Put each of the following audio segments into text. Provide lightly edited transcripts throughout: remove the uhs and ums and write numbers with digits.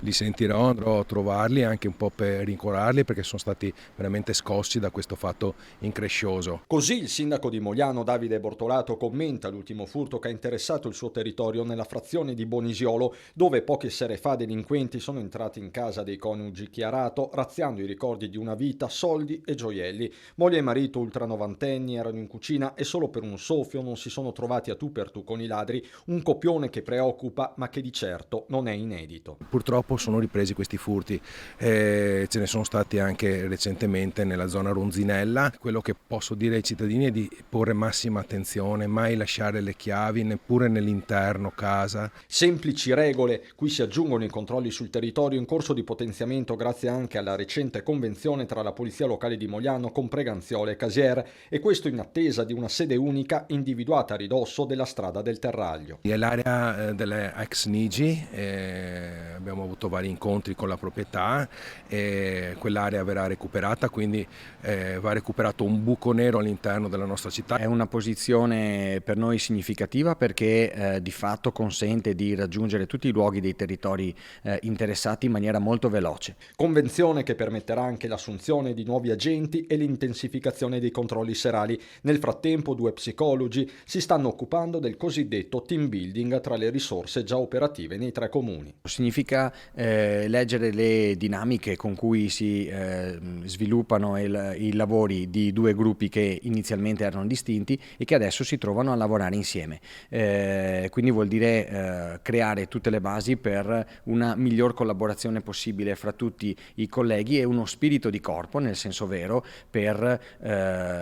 Li sentirò, andrò a trovarli anche un po' per rincuorarli perché sono stati veramente scossi da questo fatto increscioso. Così il sindaco di Mogliano, Davide Bortolato, commenta l'ultimo furto che ha interessato il suo territorio nella frazione di Bonisiolo, dove poche sere fa delinquenti sono entrati in casa dei coniugi Chiarato, razziando i ricordi di una vita, soldi e gioielli. Moglie e marito ultranovantenni erano in cucina e solo per un soffio non si sono trovati a tu per tu con i ladri, un copione che preoccupa ma che di certo non è inedito. Purtroppo sono ripresi questi furti, ce ne sono stati anche recentemente nella zona Ronzinella. Quello che posso dire ai cittadini è di porre massima attenzione, mai lasciare le chiavi neppure nell'interno casa. Semplici regole, cui si aggiungono i controlli sul territorio in corso di potenziamento grazie anche alla recente convenzione tra la Polizia Locale di Mogliano con Preganziola e Casier, e questo in attesa di una sede unica individuata a ridosso della strada del Terraglio. È l'area delle ex Nigi, abbiamo avuto vari incontri con la proprietà e quell'area verrà recuperata, quindi va recuperato un buco nero all'interno della nostra città. È una posizione per noi significativa perché di fatto consente di raggiungere tutti i luoghi dei territori interessati in maniera molto veloce. Convenzione che permetterà anche l'assunzione di nuovi agenti e l'intensificazione dei controlli serali. Nel frattempo 2 psicologi si stanno occupando del cosiddetto team building tra le risorse già operative nei 3 comuni. Significa leggere le dinamiche con cui si sviluppano i lavori di 2 gruppi che inizialmente erano distinti e che adesso si trovano a lavorare insieme. Quindi vuol dire creare tutte le basi per una miglior collaborazione possibile fra tutti i colleghi e uno spirito di corpo, nel senso vero, per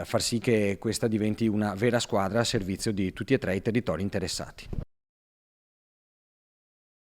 far sì che questa diventi una vera squadra a servizio di tutti e 3 i territori interessati.